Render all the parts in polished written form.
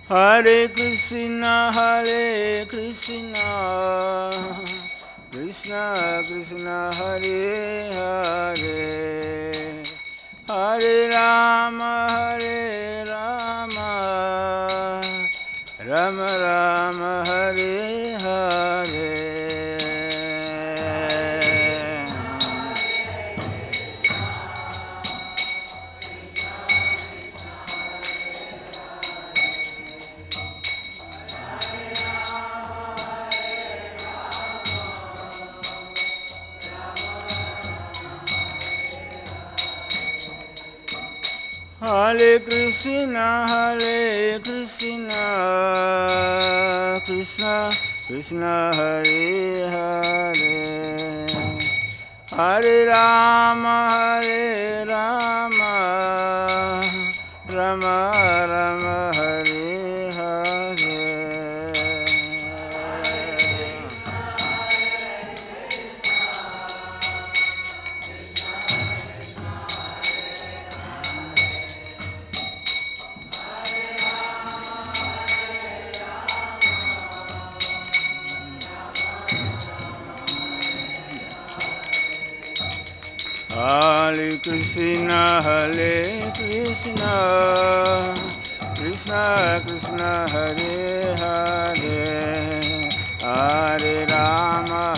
Hare Krishna, Krishna Krishna, Hare Hare, Hare Rama, Rama Rama, Hare Hare. Hare Krishna, Krishna Krishna, Hare Hare, Hare Rama, Rama Rama, Hare Hare. Hare Krishna, Krishna Krishna, Hare Hare, Hare Rama,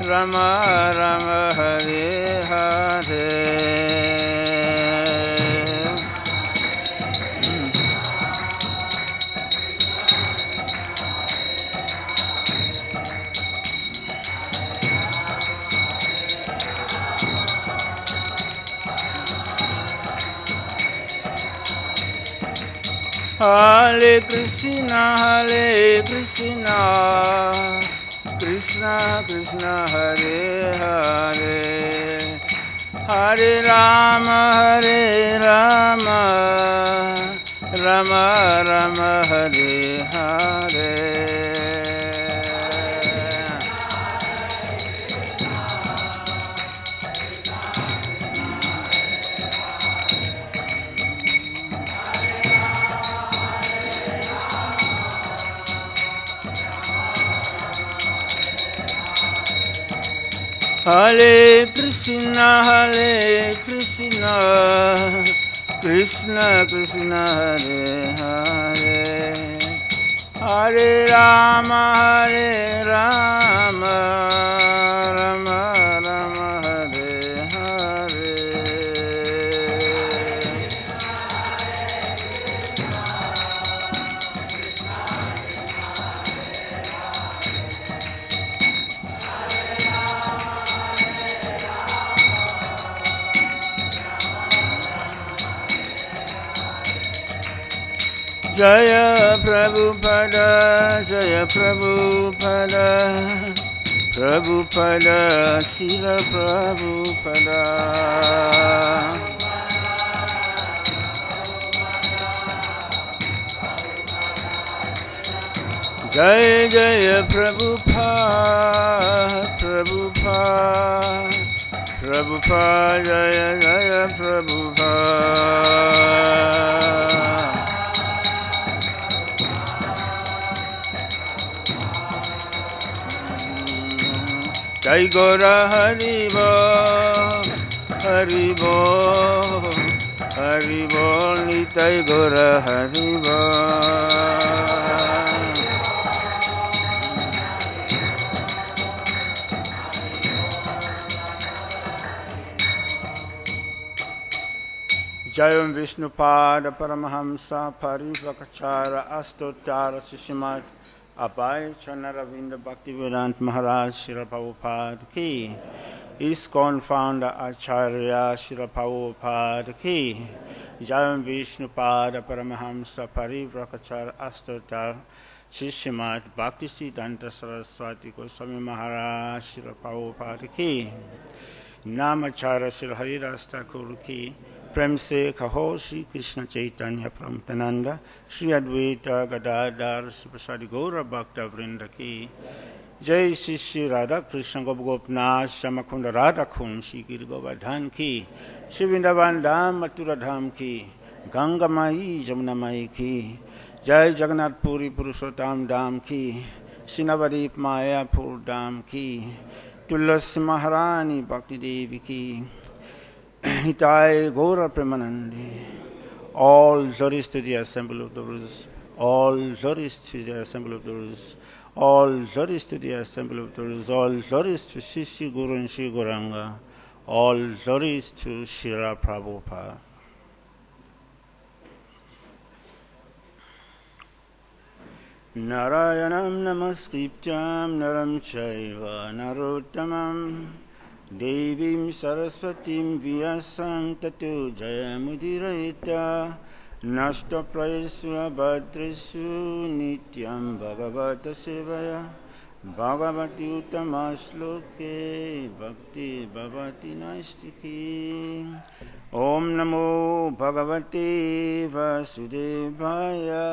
Rama Rama, Hare Hare. Hare Krishna, Krishna Krishna, Hare Hare, Hare Rama, Rama Rama, Hare Hare. Hare Krishna, Krishna Krishna, Hare Hare, Hare Rama, Rama Rama, Hare Hare. Jaya Prabhupada, Prabhupada, Srila Prabhupada. Jaya Jaya Prabhupada, Jaya Jaya Prabhupada. Jai Gaura Haribo, Haribo, Nitai Gaura Haribo. Jayam Vishnupada Paramahamsa Parivakachara Astottara Srimad Abhay Chanaravinda Bhaktivedanta Maharaj Srila Prabhupada Ki, ISKCON Founder Acharya Srila Prabhupada Ki, Jayam Vishnupada Paramahamsa Parivakachara Astottara Srimad Bhakti Siddhanta Saraswati Goswami Maharaj Srila Prabhupada Ki, Namacharya Srila Haridas Thakur Ki, प्रेम से कहो श्री कृष्ण चैतन्य प्रमतनंद श्री अद्वैत गदाधर श्रीप्रसादि गौर भक्त वृंद की जय। श्री श्री राधा कृष्ण गोपनाथ श्यामकुंड राधा कुंड श्री गिरि गोवर्धन की, श्री वृंदावन धाम मथुरा धाम की, Ganga Mai Jamuna Mai ki, Jai Jagannath Puri Purushottam Dham ki, Srinavadip Mayapur Dham ki, Tulasi Maharani Bhakti Devi ki, Hitai Gaura Premanande. All glories to the assembly of the Rus. All glories to the assembly of the Rus. All glories to the assembly of the Rus. All glories to Shishi Guru and Shri Gauranga. All glories to Srila Prabhupada. Narayanam namaskrityam naram chaiva narottamam Devim Saraswatim Vyasam Tatu Jayamudirayita Nashta Prayasva Bhadresu Nityam Bhagavata Sevaya Bhagavati Uttama-shloke Bhakti Bhavati Naistiki Om Namo Bhagavate Vasudevaya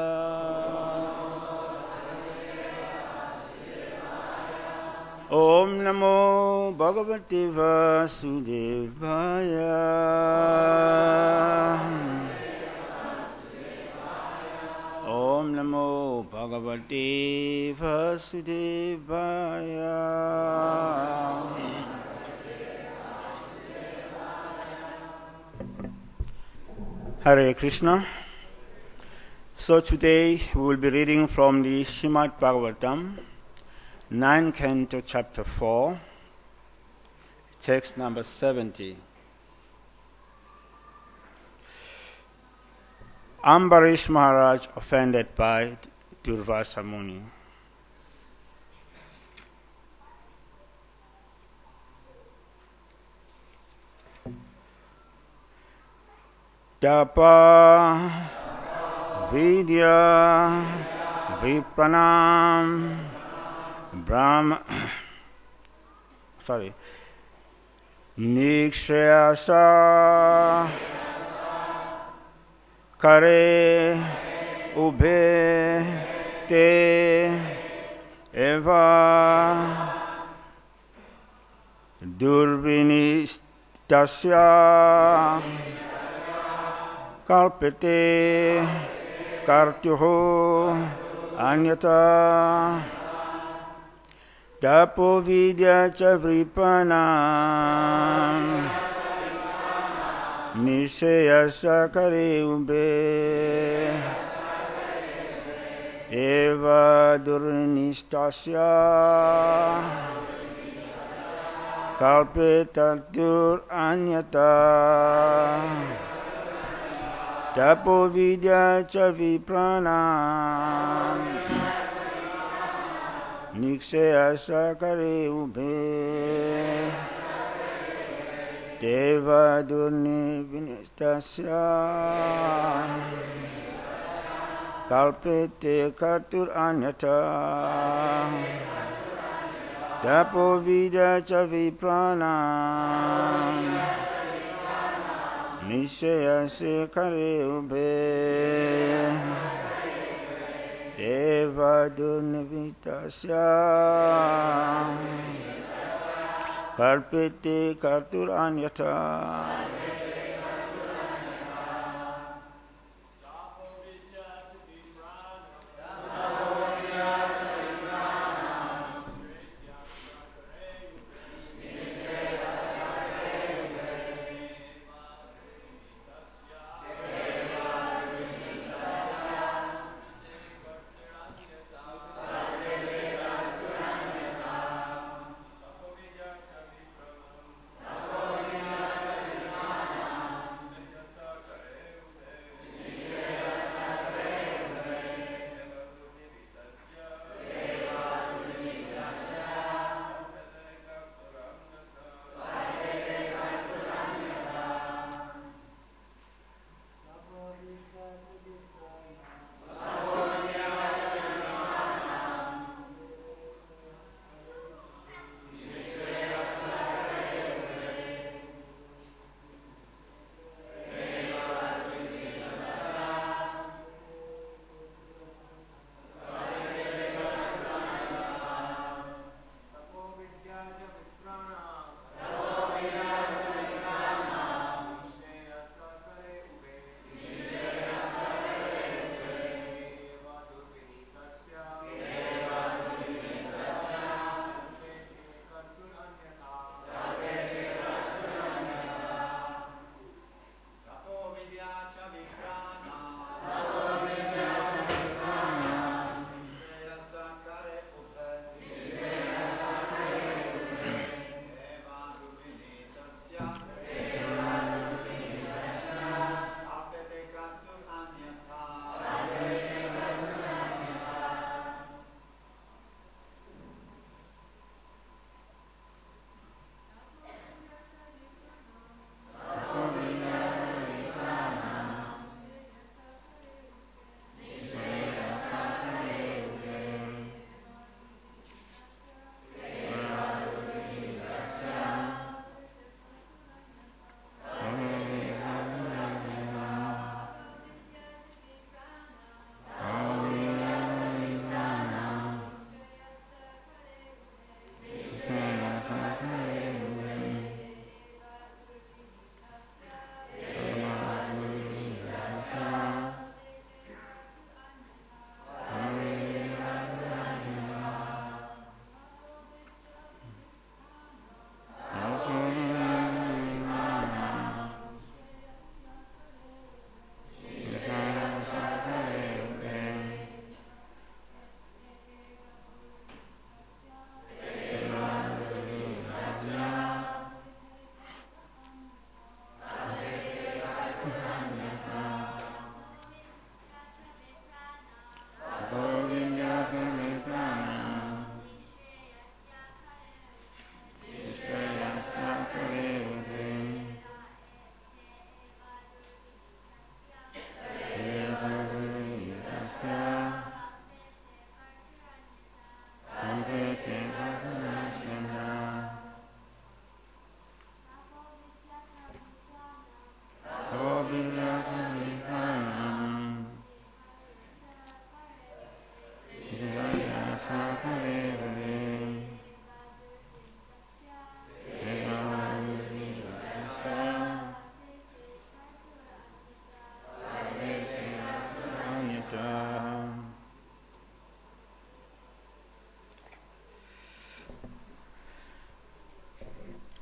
Om Namo Bhagavate Vasudevaya Om Namo Bhagavate Vasudevaya Hare Krishna. So today we will be reading from the Srimad Bhagavatam, 9th Canto, Chapter 4, text number 70. Ambarish Maharaj offended by Durvasa Muni. Tapa Vidya Vipranam Brahma Nikshayasa Kare Ube Te Eva Durvinistasya Kalpete Kartuho Anyata Tapo Vidya Chavripanam Nishayasa Kare Ube Eva Durnistasya Kalpetatur Anyata Tapo Vidya Chavipranam Nikshayasa Kare Ube Deva Durni Vinistasya Kalpete Katur Anyata Tapo Vidya Chavipranam Nishayase Kare Ube Deva Durnivitasya Karpete Kartur Anyata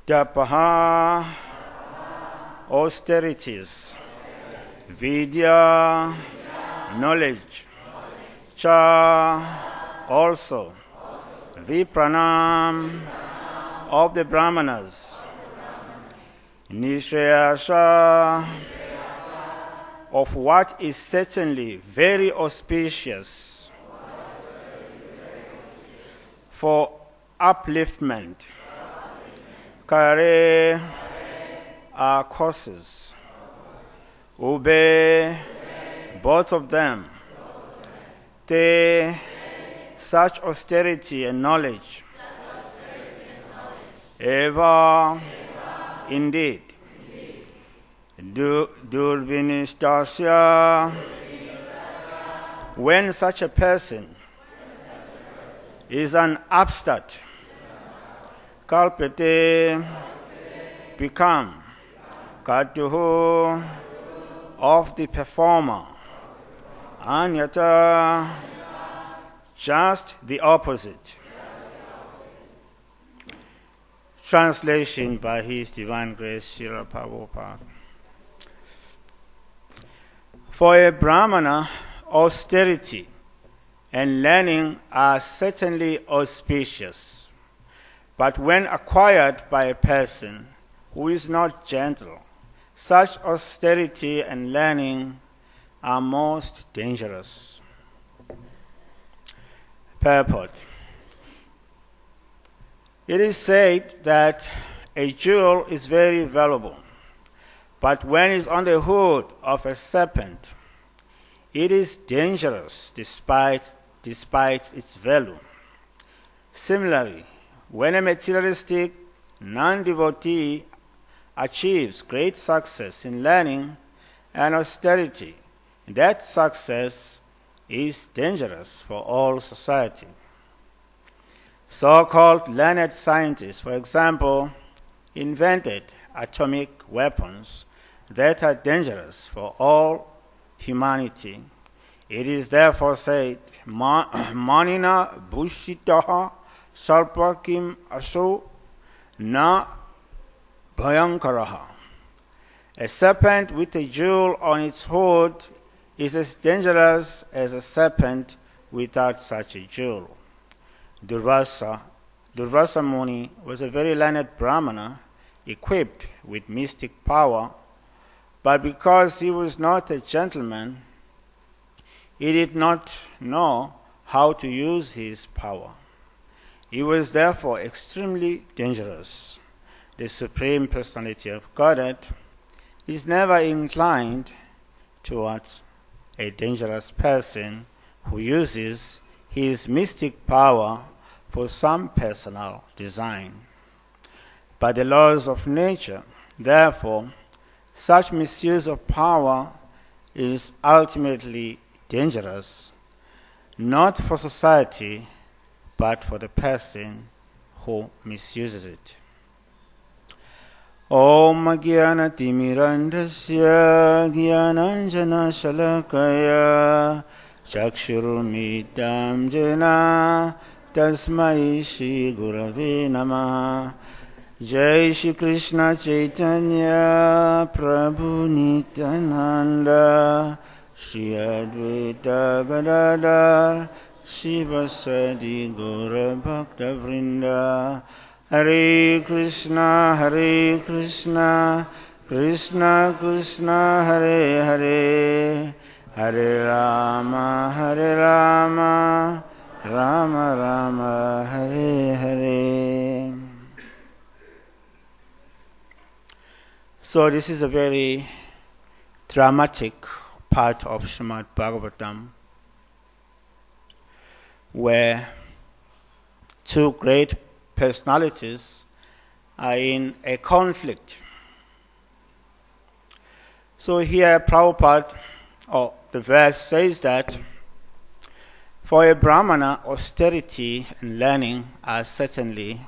Tapaha, austerities. Vidya, knowledge. Cha, also. Vipranam, of the Brahmanas. Nishreyasa, of what is certainly very auspicious for upliftment. Kare are causes. Ube, both of them. Te, such austerity and knowledge. Eva, indeed. Durvinistasya, when such a person is an upstart, kalpete, become, katuhu, of the performer, anyata, just the opposite. Translation by His Divine Grace, Srila Prabhupada. For a Brahmana, austerity and learning are certainly auspicious, but when acquired by a person who is not gentle, such austerity and learning are most dangerous. Purport. It is said that a jewel is very valuable, but when it's on the hood of a serpent, it is dangerous despite its value. Similarly, when a materialistic non-devotee achieves great success in learning and austerity, that success is dangerous for all society. So-called learned scientists, for example, invented atomic weapons that are dangerous for all humanity. It is therefore said, Manina Bushitaha Sarpakim Aso Na Bhayankaraha. A serpent with a jewel on its hood is as dangerous as a serpent without such a jewel. Durvasa Muni was a very learned Brahmana equipped with mystic power, but because he was not a gentleman, he did not know how to use his power. He was therefore extremely dangerous. The Supreme Personality of Godhead is never inclined towards a dangerous person who uses his mystic power for some personal design. By the laws of nature, therefore, such misuse of power is ultimately dangerous, not for society, but for the person who misuses it. Om Jnana Timirandasya Jnananjana Shalakaya Chakshurumidam Jena Tasmai Shri Gurave Namaha. Jai Shri Krishna Chaitanya Prabhu Nityananda Shri Advaita Gadadhar Shivasadi Gaura Bhakta Vrinda. Hare Krishna, Krishna Krishna, Hare Hare, Hare Rama, Rama Rama, Hare Hare. So this is a very dramatic part of Srimad Bhagavatam, where two great personalities are in a conflict. So here Prabhupada, the verse says that for a Brahmana, austerity and learning are certainly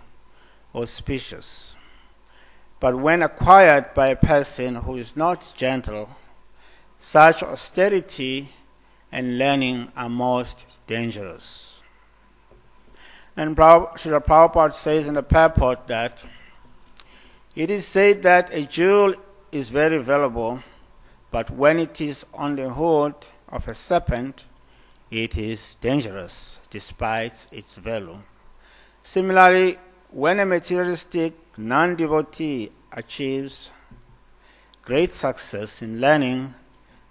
auspicious. But when acquired by a person who is not gentle, such austerity and learning are most dangerous. And Srila Prabhupada says in the purport that It is said that a jewel is very valuable, but when it is on the hood of a serpent, it is dangerous despite its value. Similarly, when a materialistic non-devotee achieves great success in learning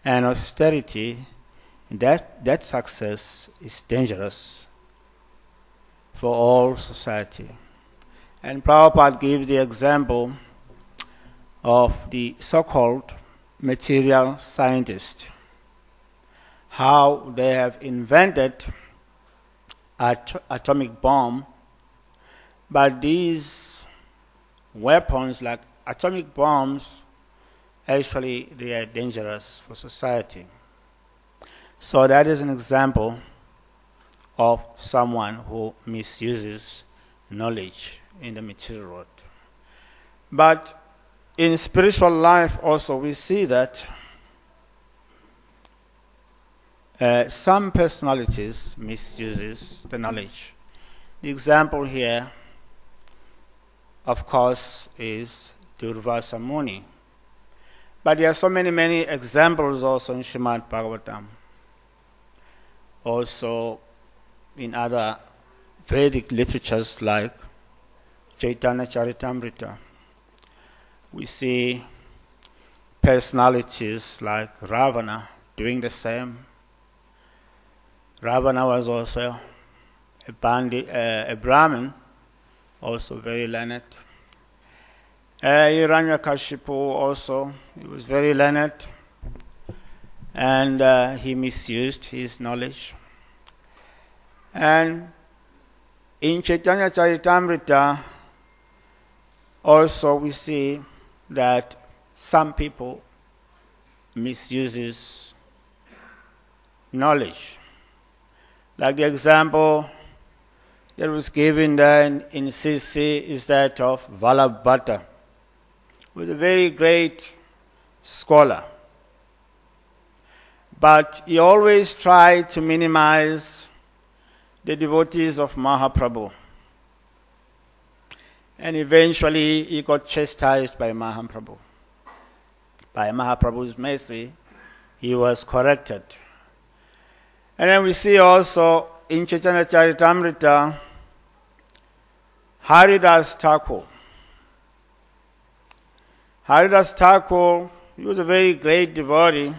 and austerity, that success is dangerous for all society. And Prabhupada gives the example of the so-called material scientists, how they have invented atomic bomb, but these weapons like atomic bombs, actually they are dangerous for society. So that is an example of someone who misuses knowledge in the material world. But in spiritual life also we see that some personalities misuses the knowledge. The example here, of course, is Durvasa Muni. But there are so many examples also in Srimad Bhagavatam, also in other Vedic literatures like Chaitanya Charitamrita. We see personalities like Ravana doing the same. Ravana was also a Brahmin, also very learned. Hiranyakashipu also, he was very learned, and he misused his knowledge. And in Chaitanya Charitamrita also we see that some people misuses knowledge. Like the example that was given there in CC is that of Vallabhata, who was a very great scholar. But he always tried to minimize the devotees of Mahaprabhu. And eventually he got chastised by Mahaprabhu. By Mahaprabhu's mercy, he was corrected. And then we see also in Chaitanya Charitamrita, Haridas Thakur. Haridas Thakur, he was a very great devotee,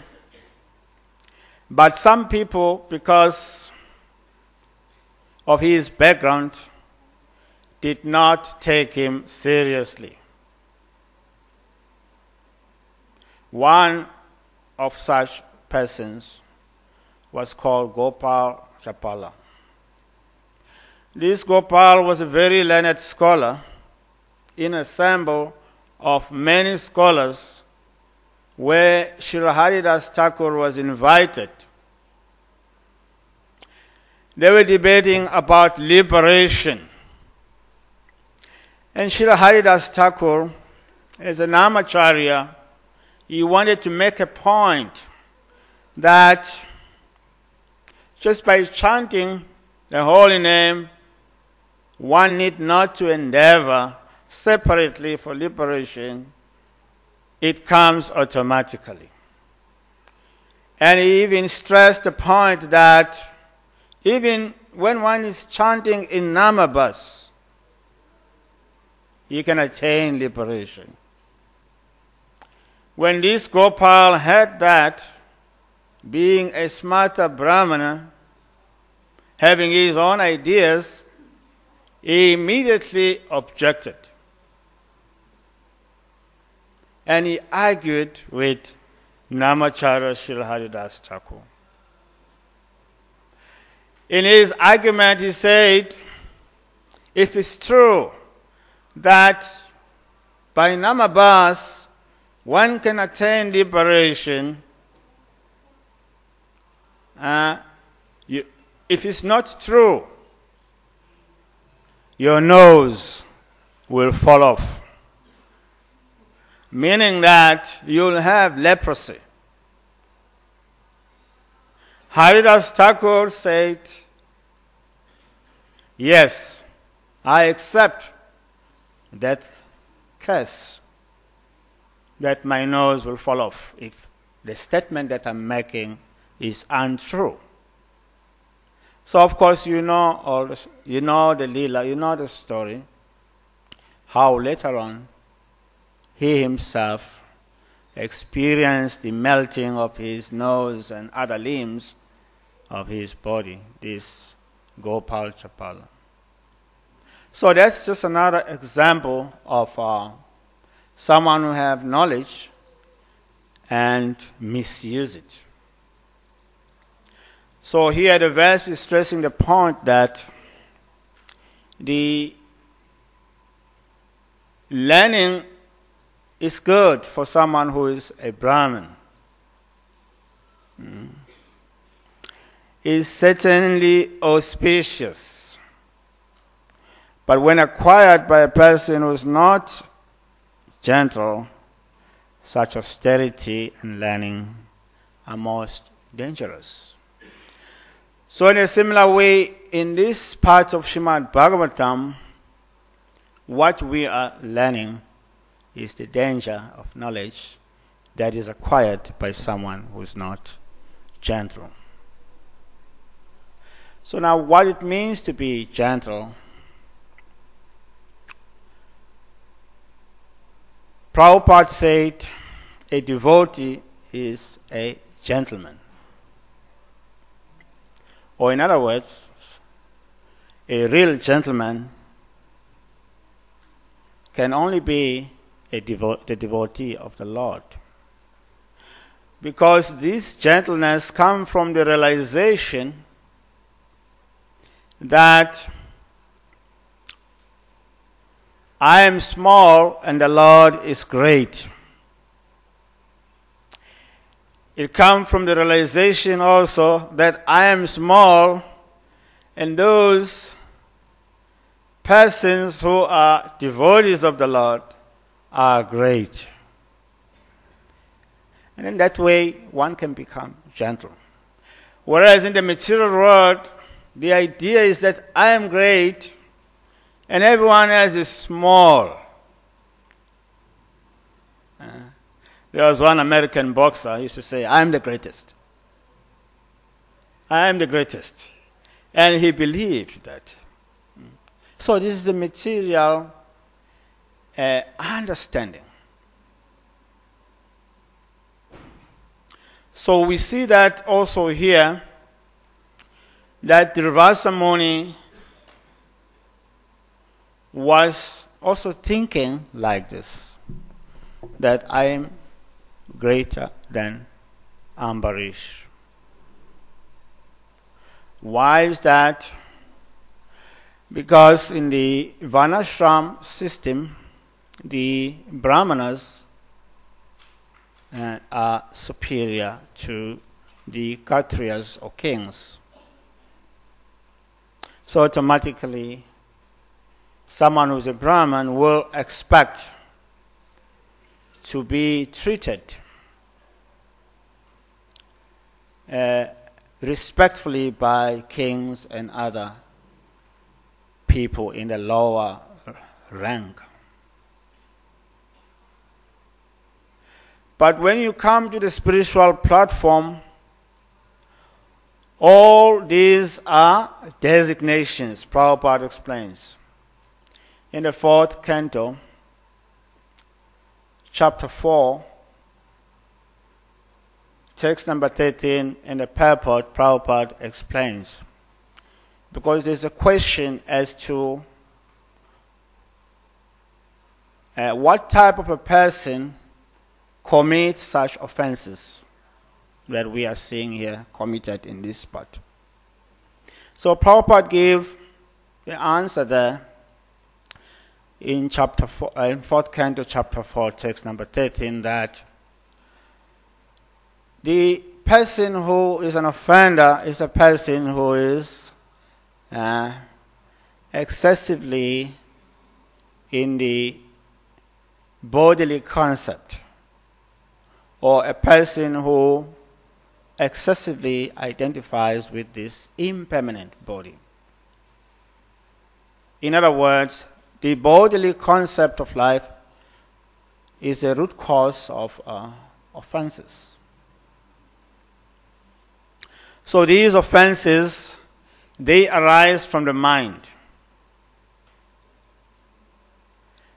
but some people, because of his background, did not take him seriously. One of such persons was called Gopal Chapala. This Gopal was a very learned scholar in an assembly of many scholars where Srila Haridas Thakur was invited. They were debating about liberation. And Srila Haridas Thakur, as a Namacharya, he wanted to make a point that just by chanting the holy name, one need not to endeavor separately for liberation. It comes automatically. And he even stressed the point that even when one is chanting in Namabas, he can attain liberation. When this Gopal heard that, being a smarter Brahmana, having his own ideas, he immediately objected. And he argued with Namacharya Srila Haridas Thakur. In his argument, he said, if it's true that by Namabhas one can attain liberation, if it's not true, your nose will fall off, meaning that you'll have leprosy. Haridas Thakur said, yes, I accept that curse that my nose will fall off if the statement that I'm making is untrue. So of course you know the Leela, you know the story, how later on he himself experienced the melting of his nose and other limbs of his body, this Gopal Chapala. So that's just another example of someone who have knowledge and misuse it. So here the verse is stressing the point that the learning is good for someone who is a Brahmin. Is certainly auspicious. But when acquired by a person who is not gentle, such austerity and learning are most dangerous. So in a similar way, in this part of Srimad Bhagavatam, what we are learning is the danger of knowledge that is acquired by someone who is not gentle. So now what it means to be gentle, Prabhupada said a devotee is a gentleman. Or in other words, a real gentleman can only be the devotee of the Lord. Because this gentleness comes from the realization that I am small and the Lord is great. It comes from the realization also that I am small and those persons who are devotees of the Lord are great. And in that way, one can become gentle. Whereas in the material world, the idea is that I am great and everyone else is small. There was one American boxer who used to say, I am the greatest. I am the greatest. And he believed that. So this is a material understanding. So we see that also here, that Durvasa Muni was also thinking like this, that I am greater than Ambarish. Why is that? Because in the Varnashram system, the Brahmanas are superior to the Kshatriyas or kings. So automatically, someone who is a Brahman will expect to be treated respectfully by kings and other people in the lower rank. But when you come to the spiritual platform, all these are designations, Prabhupada explains. In the 4th canto, chapter 4, text number 13, in the purport, Prabhupada explains. Because there's a question as to what type of a person commits such offenses that we are seeing here committed in this part. So Prabhupada gave the answer there in chapter 4, in 4th canto, chapter 4, text number 13, that the person who is an offender is a person who is excessively in the bodily concept, or a person who excessively identifies with this impermanent body. In other words, the bodily concept of life is the root cause of offenses. So these offenses, they arise from the mind.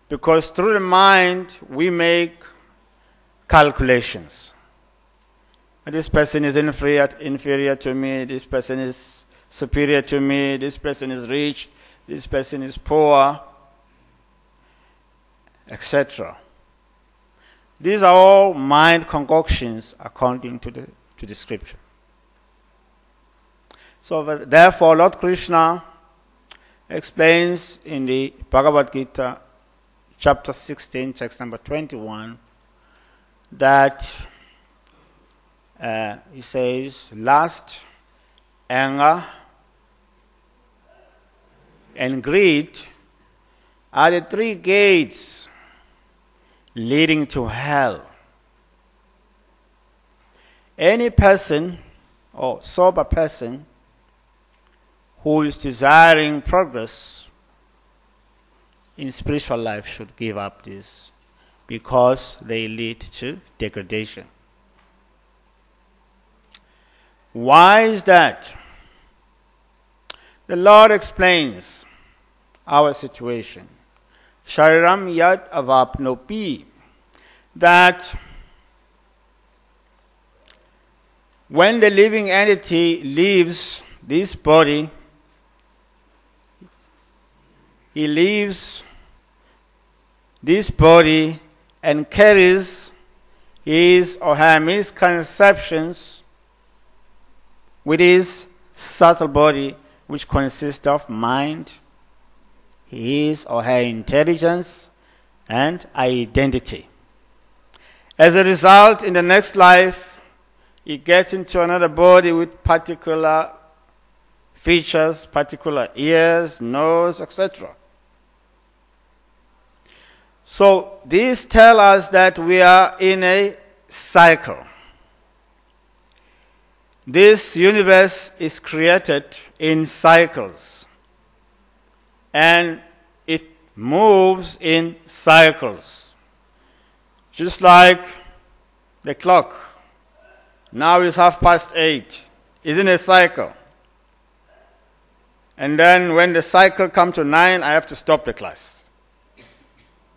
Because through the mind, we make calculations. This person is inferior to me, this person is superior to me, this person is rich, this person is poor, etc. These are all mind concoctions according to the scripture. So therefore, Lord Krishna explains in the Bhagavad Gita, chapter 16, text number 21, that he says, lust, anger, and greed are the three gates leading to hell. Any person or sober person who is desiring progress in spiritual life should give up this, because they lead to degradation. Why is that? The Lord explains our situation. Shariram yad avapnopi, that when the living entity leaves this body, he leaves this body and carries his or her misconceptions with his subtle body, which consists of mind, his or her intelligence, and identity. As a result, in the next life, he gets into another body with particular features, particular ears, nose, etc. So these tell us that we are in a cycle. This universe is created in cycles, and it moves in cycles. Just like the clock. Now it's 8:30. It's in a cycle. And then when the cycle comes to 9, I have to stop the class.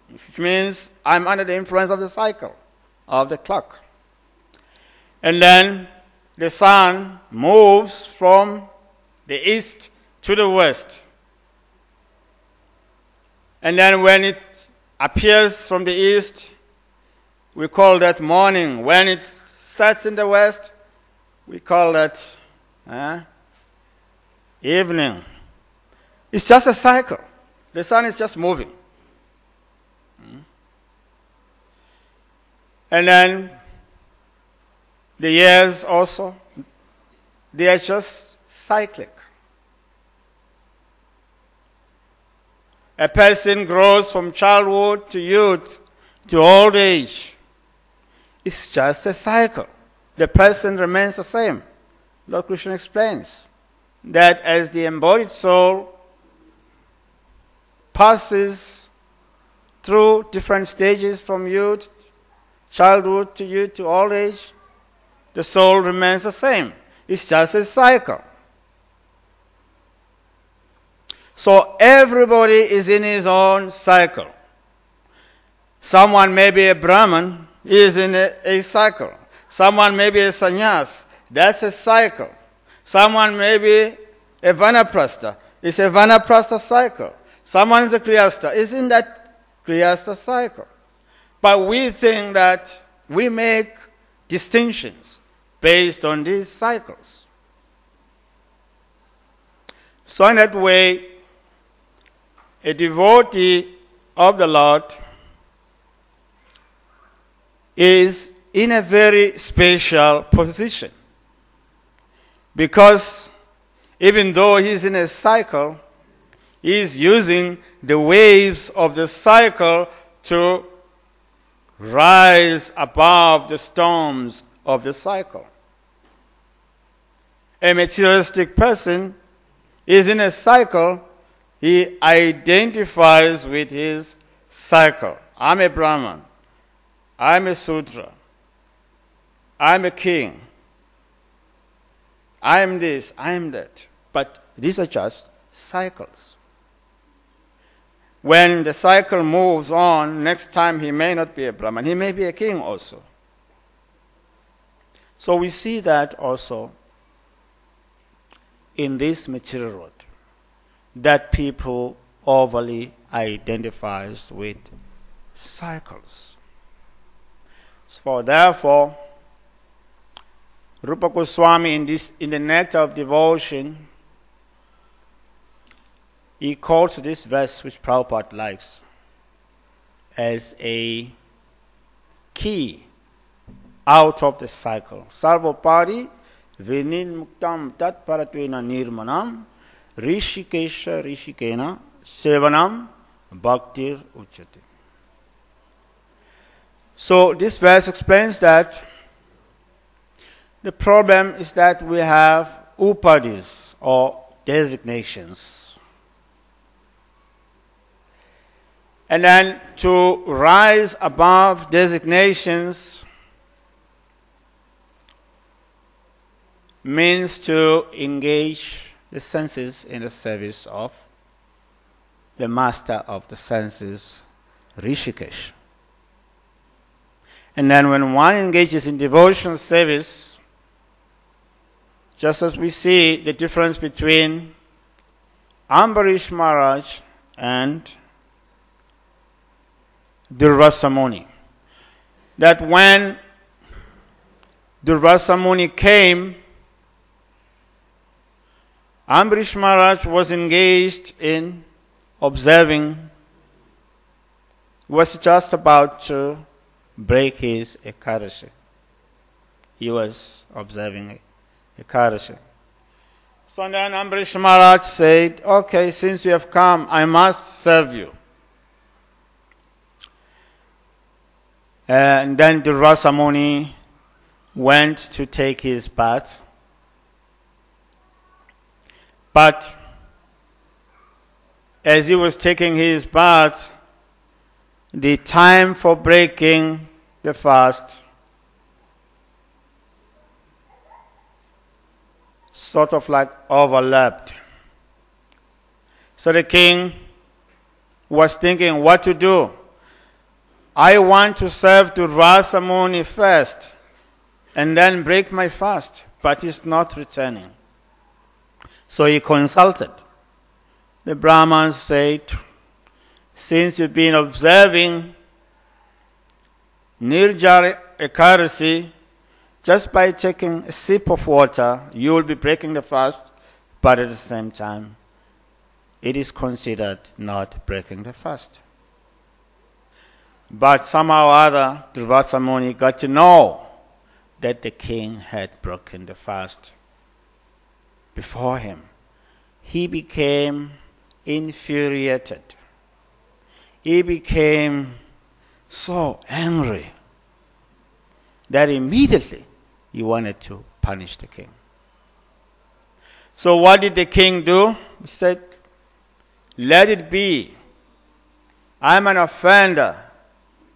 Which means I'm under the influence of the cycle, of the clock. And then the sun moves from the east to the west. And then when it appears from the east, we call that morning. When it sets in the west, we call that evening. It's just a cycle. The sun is just moving. And then the years also, they are just cyclic. A person grows from childhood to youth to old age. It's just a cycle. The person remains the same. Lord Krishna explains that as the embodied soul passes through different stages from youth, childhood to youth to old age, the soul remains the same. It's just a cycle. So everybody is in his own cycle. Someone may be a Brahman, he is in a cycle. Someone may be a sannyas, that's a cycle. Someone may be a vanaprastha, it's a vanaprastha cycle. Someone is a grihastha, is in that grihastha cycle. But we think that we make distinctions based on these cycles. So in that way, a devotee of the Lord is in a very special position. Because even though he's in a cycle, he's using the waves of the cycle to rise above the storms of the cycle. A materialistic person is in a cycle. He identifies with his cycle. I'm a Brahman. I'm a Sudra, I'm a king, I am this, I am that. But these are just cycles. When the cycle moves on, next time he may not be a Brahman, he may be a king also. So we see that also in this material world, that people overly identifies with cycles. So therefore, Rupa Goswami in the Nectar of Devotion, he quotes this verse which Prabhupada likes as a key out of the cycle. Sarvapari vinin muktam tat paratvena nirmanam rishikesha rishikena sevanam bhaktir uchyate. So this verse explains that the problem is that we have upadis or designations. And then to rise above designations means to engage the senses in the service of the master of the senses, Rishikesh. And then when one engages in devotional service, just as we see the difference between Ambarish Maharaj and Durvasa Muni, that when Durvasa Muni came, Ambarish Maharaj was engaged in observing, was just about to break his Ekadashi. He was observing Ekadashi. So then Ambarish Maharaj said, okay, since you have come, I must serve you. And then Durvasa Muni went to take his bath. But as he was taking his bath, the time for breaking the fast sort of like overlapped. So the king was thinking what to do. I want to serve Durvasa Muni first and then break my fast, but he's not returning. So he consulted. The Brahmans said, since you've been observing Nirjara Ekadasi, just by taking a sip of water, you will be breaking the fast, but at the same time, it is considered not breaking the fast. But somehow or other, Durvasa Muni got to know that the king had broken the fast before him. He became infuriated. He became so angry that immediately he wanted to punish the king. So what did the king do? He said, let it be. I'm an offender.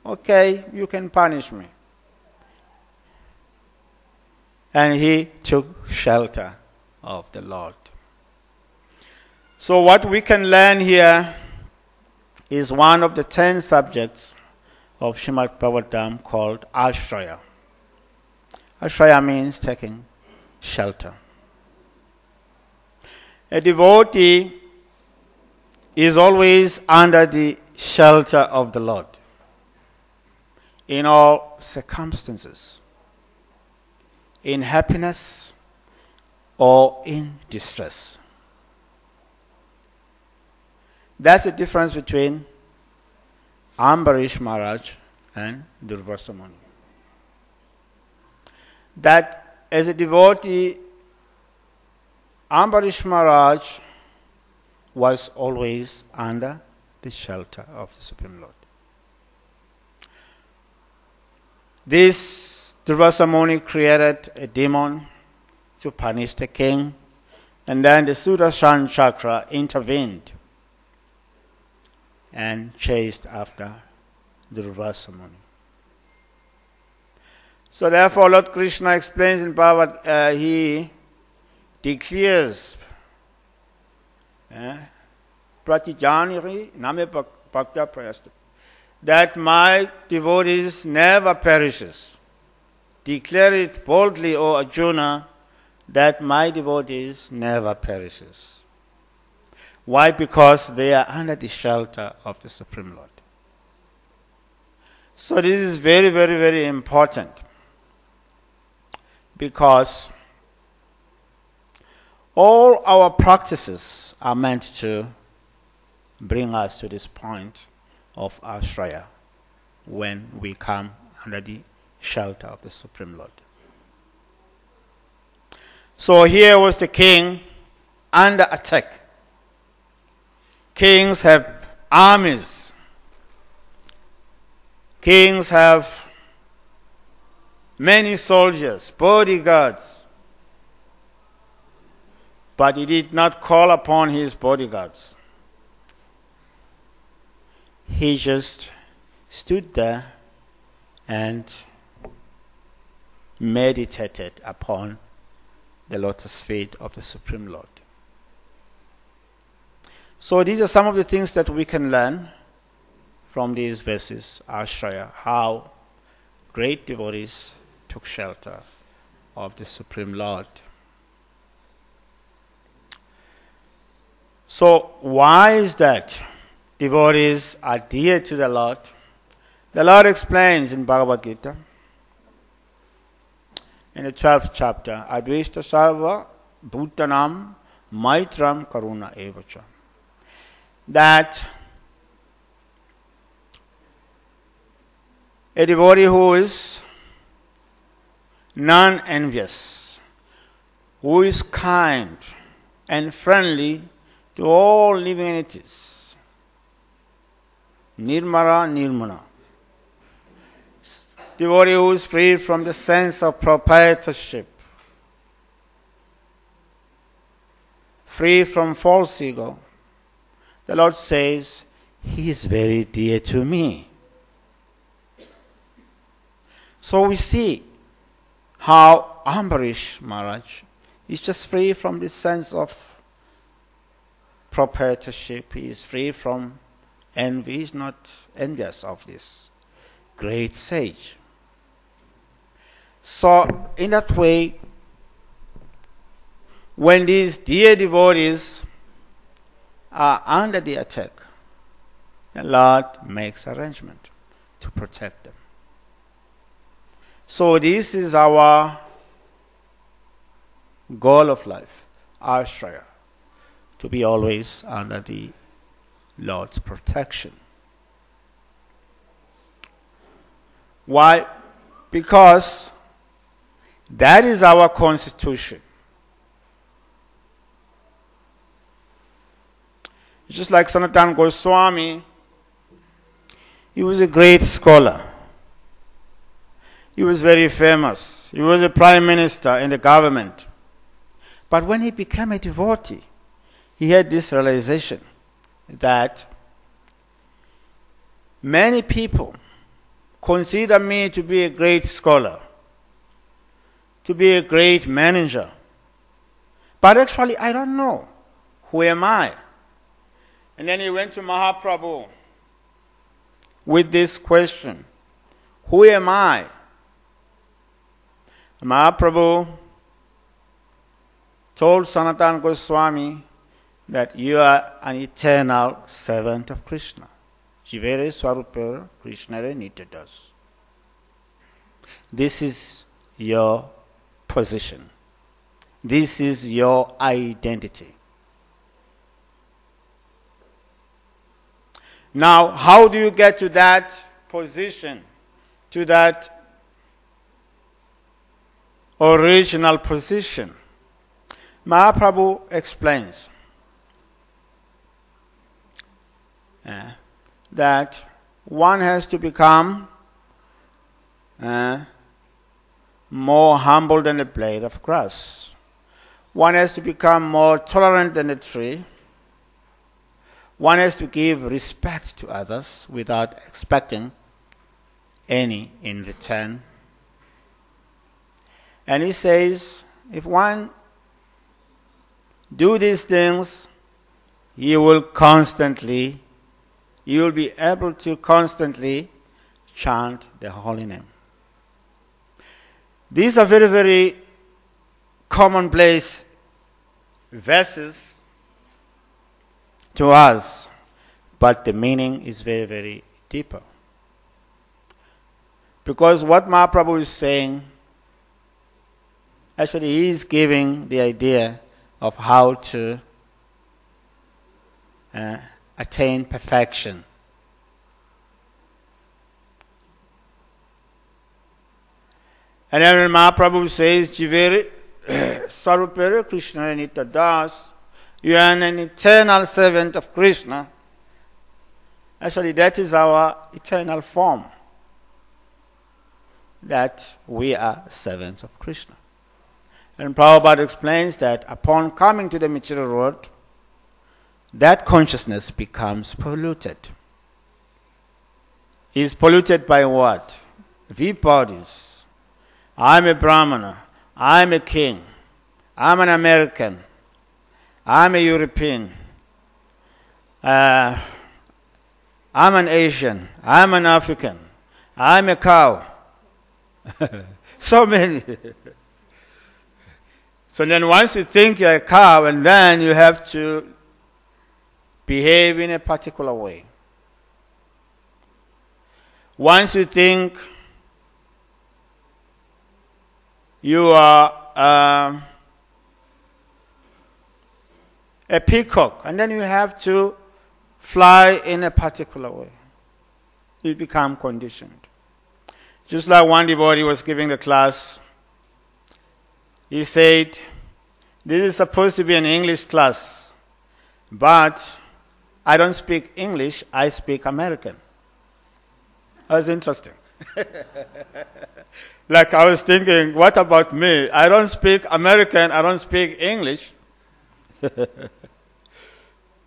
Okay, you can punish me. And he took shelter of the Lord. So what we can learn here is one of the 10 subjects of Srimad Bhagavatam called Ashraya. Ashraya means taking shelter. A devotee is always under the shelter of the Lord in all circumstances, in happiness or in distress. That's the difference between Ambarish Maharaj and Durvasa Muni. That as a devotee, Ambarish Maharaj was always under the shelter of the Supreme Lord. This Durvasa Muni created a demon to punish the king, and then the Sudarshan Chakra intervened and chased after Durvasa Muni. So therefore Lord Krishna explains in Bhagavad, he declares, Pratijaniri name bhakta prayasta, that my devotees never perishes. Declare it boldly, O Arjuna, that my devotees never perishes. Why? Because they are under the shelter of the Supreme Lord. So this is very, very, very important, because all our practices are meant to bring us to this point of ashraya when we come under the shelter of the Supreme Lord. So here was the king under attack. Kings have armies. Kings have many soldiers, bodyguards. But he did not call upon his bodyguards. He just stood there and meditated upon the lotus feet of the Supreme Lord. So these are some of the things that we can learn from these verses, ashraya, how great devotees took shelter of the Supreme Lord. So why is that devotees are dear to the Lord? The Lord explains in Bhagavad Gita, in the 12th chapter, Advishta Sarva Bhutanam Maitram Karuna Evacha, that a devotee who is non-envious, who is kind and friendly to all living entities, Nirmara Nirmana, devotee who is free from the sense of proprietorship, free from false ego, the Lord says, he is very dear to me. So we see how Ambarish Maharaj is just free from this sense of proprietorship. He is free from envy. He is not envious of this great sage. So in that way, when these dear devotees are under the attack, the Lord makes arrangement to protect them. So this is our goal of life, ashraya, to be always under the Lord's protection. Why? Because that is our constitution. Just like Sanatana Goswami, he was a great scholar. He was very famous. He was a prime minister in the government. But when he became a devotee, he had this realization that many people consider me to be a great scholar, to be a great manager. But actually, I don't know. Who am I? And then he went to Mahaprabhu with this question, who am I? Mahaprabhu told Sanatana Goswami that you are an eternal servant of Krishna. Jivere Swarupera Krishnare Nityadas. This is your position. This is your identity. Now, how do you get to that position, to that original position? Mahaprabhu explains that one has to become more humble than a blade of grass. One has to become more tolerant than a tree. One has to give respect to others without expecting any in return. And he says, if one do these things, you will be able to constantly chant the holy name. These are very, very commonplace verses to us, but the meaning is very, very deeper. Because what Mahaprabhu is saying, actually he is giving the idea of how to attain perfection. And then when Mahaprabhu says, Jivere Sarupere Krishna Nitya Das, you are an eternal servant of Krishna. Actually, that is our eternal form. That we are servants of Krishna. And Prabhupada explains that upon coming to the material world, that consciousness becomes polluted. Is polluted by what? V-bodies. I'm a Brahmana. I'm a king. I'm an American. I'm a European. I'm an Asian. I'm an African. I'm a cow. So many. So then once you think you're a cow, and then you have to behave in a particular way. Once you think you are a peacock, and then you have to fly in a particular way. You become conditioned. Just like one devotee was giving the class, he said, this is supposed to be an English class, but I don't speak English, I speak American. That was interesting. Like I was thinking, what about me? I don't speak American, I don't speak English.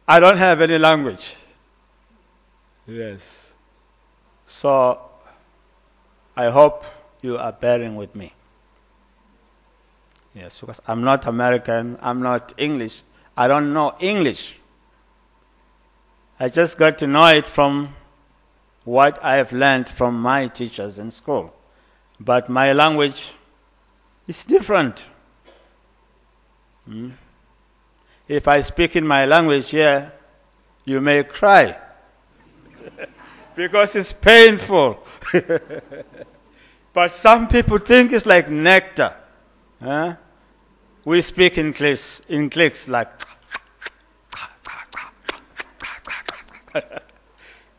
I don't have any language. Yes. So, I hope you are bearing with me. Yes, because I'm not American, I'm not English. I don't know English. I just got to know it from what I have learned from my teachers in school. But my language is different. If I speak in my language here, you may cry. Because it's painful. But some people think it's like nectar. We speak in clicks like...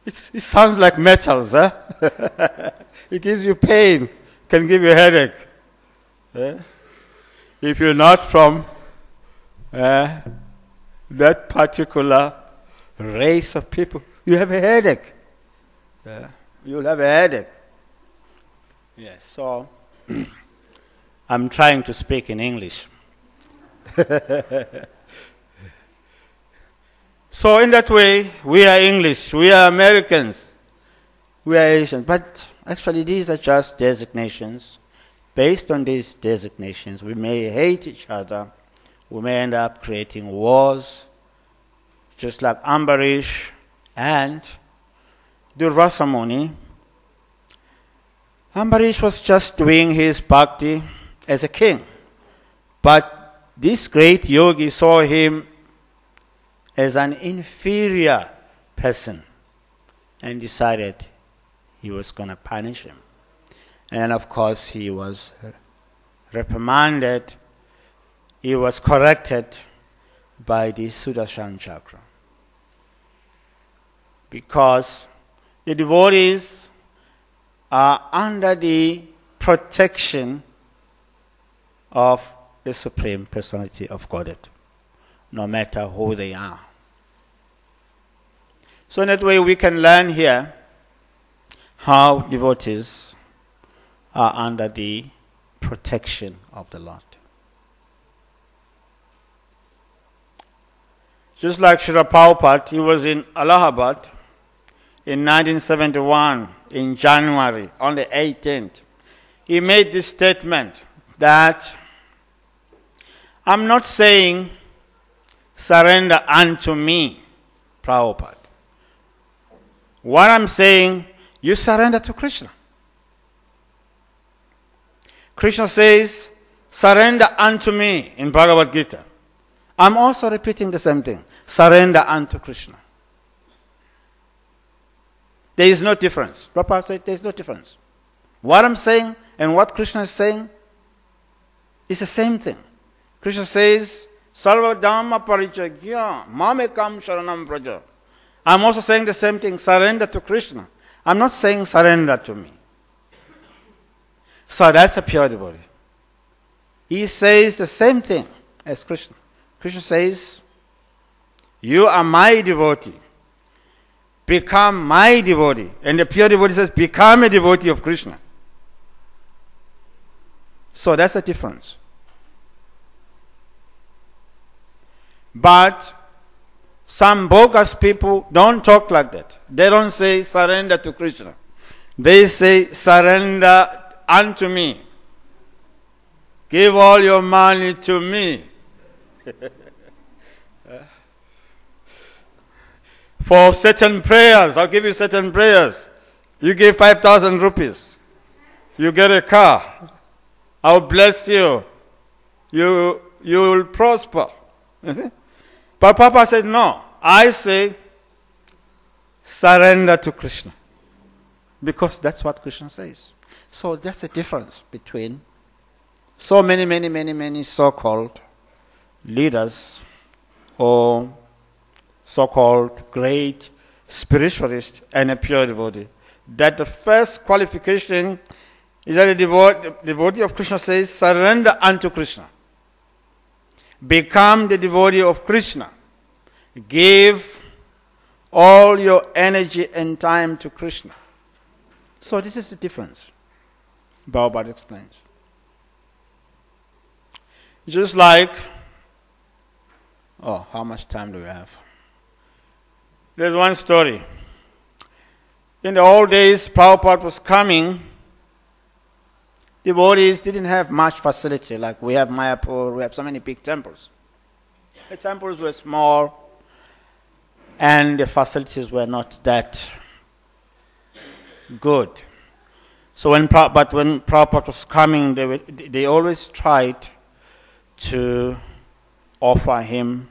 It sounds like metals, huh? It gives you pain, can give you a headache. If you're not from that particular race of people, you have a headache. You'll have a headache. Yes, so I'm trying to speak in English. So in that way, we are English, we are Americans, we are Asians. But actually these are just designations. Based on these designations, we may hate each other. We may end up creating wars, just like Ambarish and Durvasa Muni. Ambarish was just doing his bhakti as a king. But this great yogi saw him as an inferior person and decided he was going to punish him. And of course he was reprimanded, he was corrected by the Sudarshan Chakra. Because the devotees are under the protection of the Supreme Personality of Godhead, no matter who they are. So in that way we can learn here how devotees are under the protection of the Lord. Just like Srila Prabhupada, he was in Allahabad in 1971, in January, on the 18th. He made this statement. that I'm not saying surrender unto me, Prabhupada. What I'm saying, you surrender to Krishna. Krishna says, surrender unto me in Bhagavad Gita. I'm also repeating the same thing. Surrender unto Krishna. There is no difference. Prabhupada said there is no difference. What I'm saying and what Krishna is saying is the same thing. Krishna says, Sarva Dhamma Parichagya Mamekam Sharanam Praja. I'm also saying the same thing, surrender to Krishna. I'm not saying surrender to me. So that's a pure devotee. He says the same thing as Krishna. Krishna says, you are my devotee. Become my devotee. And the pure devotee says, become a devotee of Krishna. So that's the difference. But some bogus people don't talk like that. They don't say surrender to Krishna. They say surrender unto me. Give all your money to me. For certain prayers, I'll give you certain prayers. You give 5,000 rupees. You get a car. I'll bless you. You will prosper. You see? But Papa said, no. I say, surrender to Krishna. Because that's what Krishna says. So that's the difference between so many so-called leaders or so-called great spiritualist and a pure devotee. That the first qualification is that the devotee of Krishna says, surrender unto Krishna. Become the devotee of Krishna. Give all your energy and time to Krishna. So this is the difference. Bhagavad explains. Just like, how much time do we have? There's one story. In the old days, Prabhupada was coming. Devotees didn't have much facility, like we have Mayapur, we have so many big temples. The temples were small, and the facilities were not that good. So when Prabhupada was coming, they always tried to offer him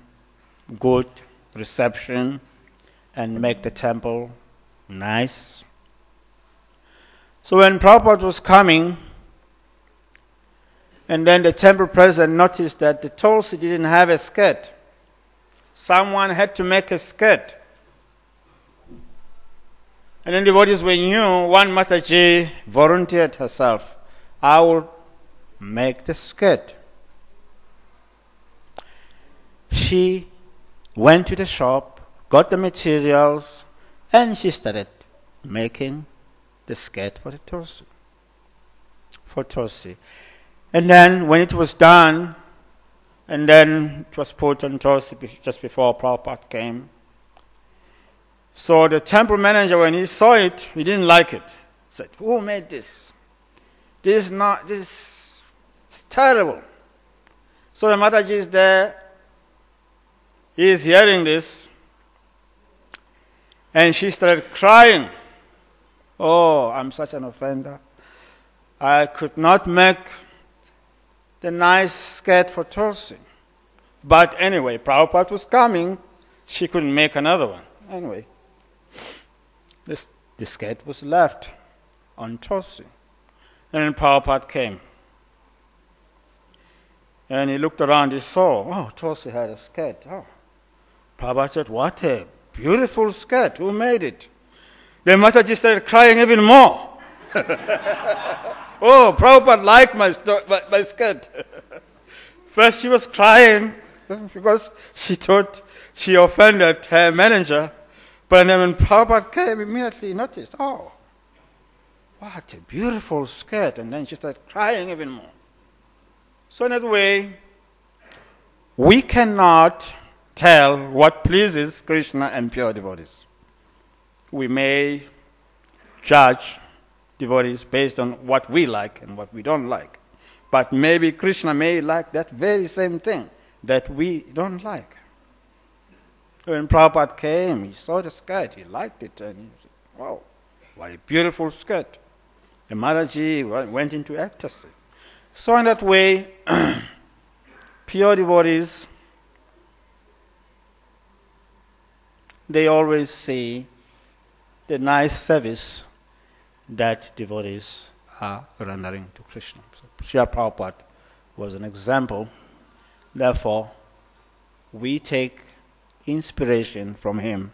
good reception and make the temple nice. So when Prabhupada was coming, and then the temple president noticed that the Tulsi didn't have a skirt. Someone had to make a skirt. And then the devotees were new. One Mataji volunteered herself. I will make the skirt. She went to the shop, got the materials, and she started making the skirt for the Tulsi. For Tulsi. And then when it was done, and then it was put on Tulsi just before Prabhupada came. So the temple manager, when he saw it, he didn't like it. He said, who made this? This is terrible. So the Mataji is there. He is hearing this. And she started crying. Oh, I'm such an offender. I could not make the nice skirt for Tulsi. But anyway, Prabhupada was coming. She couldn't make another one. Anyway, the skirt was left on Tulsi. And then Prabhupada came. And he looked around, he saw, Tulsi had a skirt. Oh. Prabhupada said, what a beautiful skirt. Who made it? The Mataji started crying even more. Prabhupada liked my skirt. First she was crying because she thought she offended her manager. But then when Prabhupada came, immediately noticed, what a beautiful skirt. And then she started crying even more. So in that way, we cannot tell what pleases Krishna and pure devotees. We may judge devotees based on what we like and what we don't like. But maybe Krishna may like that very same thing that we don't like. When Prabhupada came, he saw the skirt, he liked it, and he said, wow, what a beautiful skirt. And Maharaji went into ecstasy. So in that way, pure devotees, they always see the nice service that devotees are rendering to Krishna. So Srila Prabhupada was an example. Therefore, we take inspiration from him.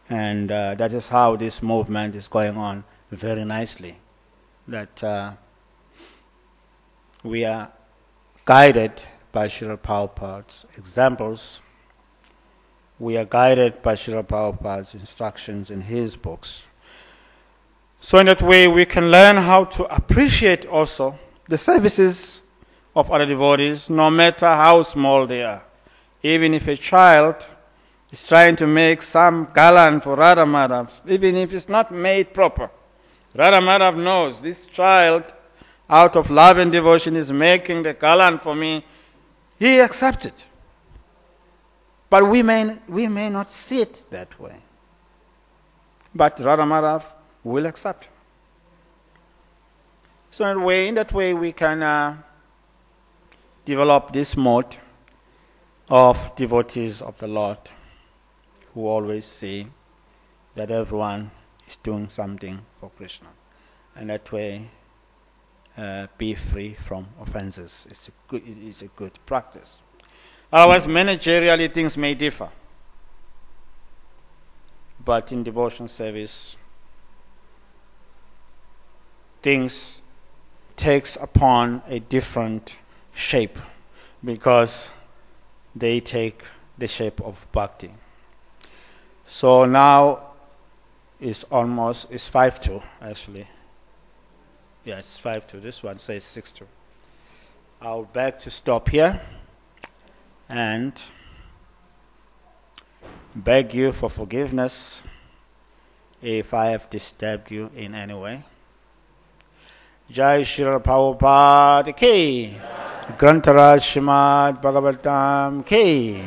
And that is how this movement is going on very nicely. That we are guided by Srila Prabhupada's examples. We are guided by Srila Prabhupada's instructions in his books. So in that way, we can learn how to appreciate also the services of other devotees, no matter how small they are. Even if a child is trying to make some galan for Radha Madhav, even if it's not made proper, Radha Madhav knows this child, out of love and devotion, is making the galan for me. He accepts it. But we may not see it that way. But Radha Madhav will accept. So in that way we can develop this mode of devotees of the Lord who always see that everyone is doing something for Krishna. And that way be free from offenses. It's a good practice. Otherwise, managerially things may differ. But in devotion service, things takes upon a different shape because they take the shape of bhakti. So now it's 5:02 actually. Yeah, it's 5:02. This one says 6:02. I'll beg to stop here and beg you for forgiveness if I have disturbed you in any way. Jai Srila Prabhupada ki, Grantaraj Srimad Bhagavatam ki.